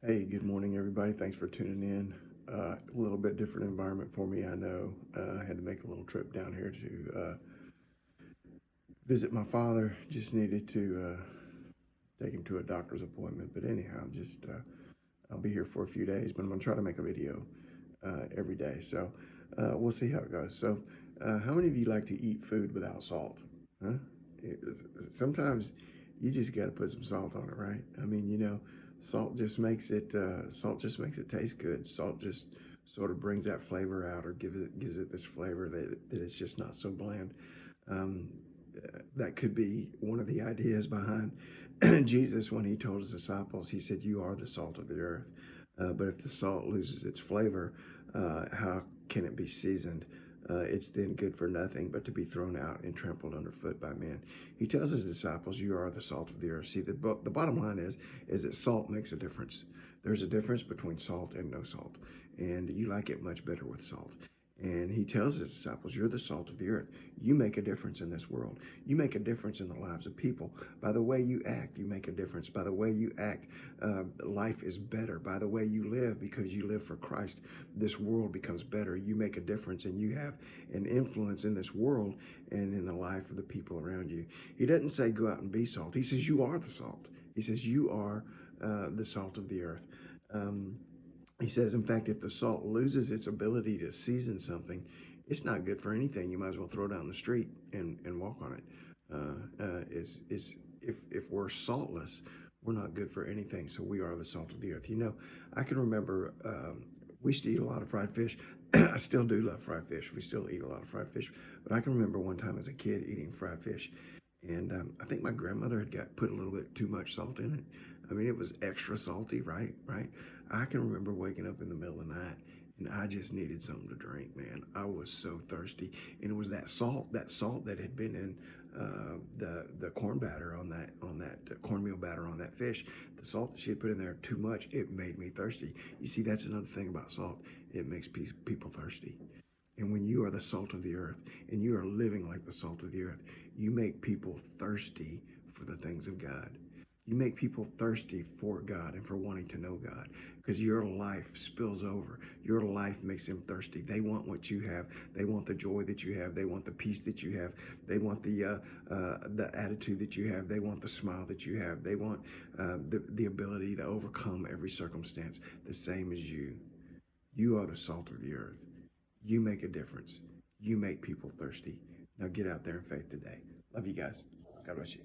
Hey, good morning, everybody. Thanks for tuning in. A little bit different environment for me, I know. I had to make a little trip down here to visit my father. Just needed to take him to a doctor's appointment. But anyhow, I'll be here for a few days, but I'm going to try to make a video every day. So we'll see how it goes. So, how many of you like to eat food without salt? Huh? It, Sometimes you just got to put some salt on it, right? I mean, salt just makes it taste good. Salt just sort of brings that flavor out, or gives it this flavor that it's just not so bland. Um, that could be one of the ideas behind Jesus when he told his disciples. He said, "You are the salt of the earth." But if the salt loses its flavor, how can it be seasoned? It's then good for nothing but to be thrown out and trampled underfoot by men. He tells his disciples, "You are the salt of the earth." See, the bottom line is that salt makes a difference. There's a difference between salt and no salt, and you like it much better with salt. And he tells his disciples, "You're the salt of the earth. You make a difference in this world. You make a difference in the lives of people. By the way you act, you make a difference. By the way you act, life is better. By the way you live, because you live for Christ, this world becomes better. You make a difference, and you have an influence in this world and in the life of the people around you." He doesn't say go out and be salt. He says you are the salt. He says you are the salt of the earth. Um, he says, in fact, if the salt loses its ability to season something, it's not good for anything. You might as well throw it down the street and walk on it. Is if we're saltless, we're not good for anything. So we are the salt of the earth. I can remember we used to eat a lot of fried fish. I still do love fried fish. We still eat a lot of fried fish. But I can remember one time as a kid eating fried fish, and I think my grandmother had got put a little bit too much salt in it. I mean, it was extra salty, right? Right. I can remember waking up in the middle of the night and I just needed something to drink, man. I was so thirsty, and it was that salt that had been in the corn batter on that cornmeal batter on that fish. The salt that she had put in there too much, it made me thirsty. You see, that's another thing about salt. It makes people thirsty. And when you are the salt of the earth and you are living like the salt of the earth, you make people thirsty for the things of God. You make people thirsty for God and for wanting to know God, because your life spills over. Your life makes them thirsty. They want what you have. They want the joy that you have. They want the peace that you have. They want the attitude that you have. They want the smile that you have. They want the ability to overcome every circumstance the same as you. You are the salt of the earth. You make a difference. You make people thirsty. Now get out there in faith today. Love you guys. God bless you.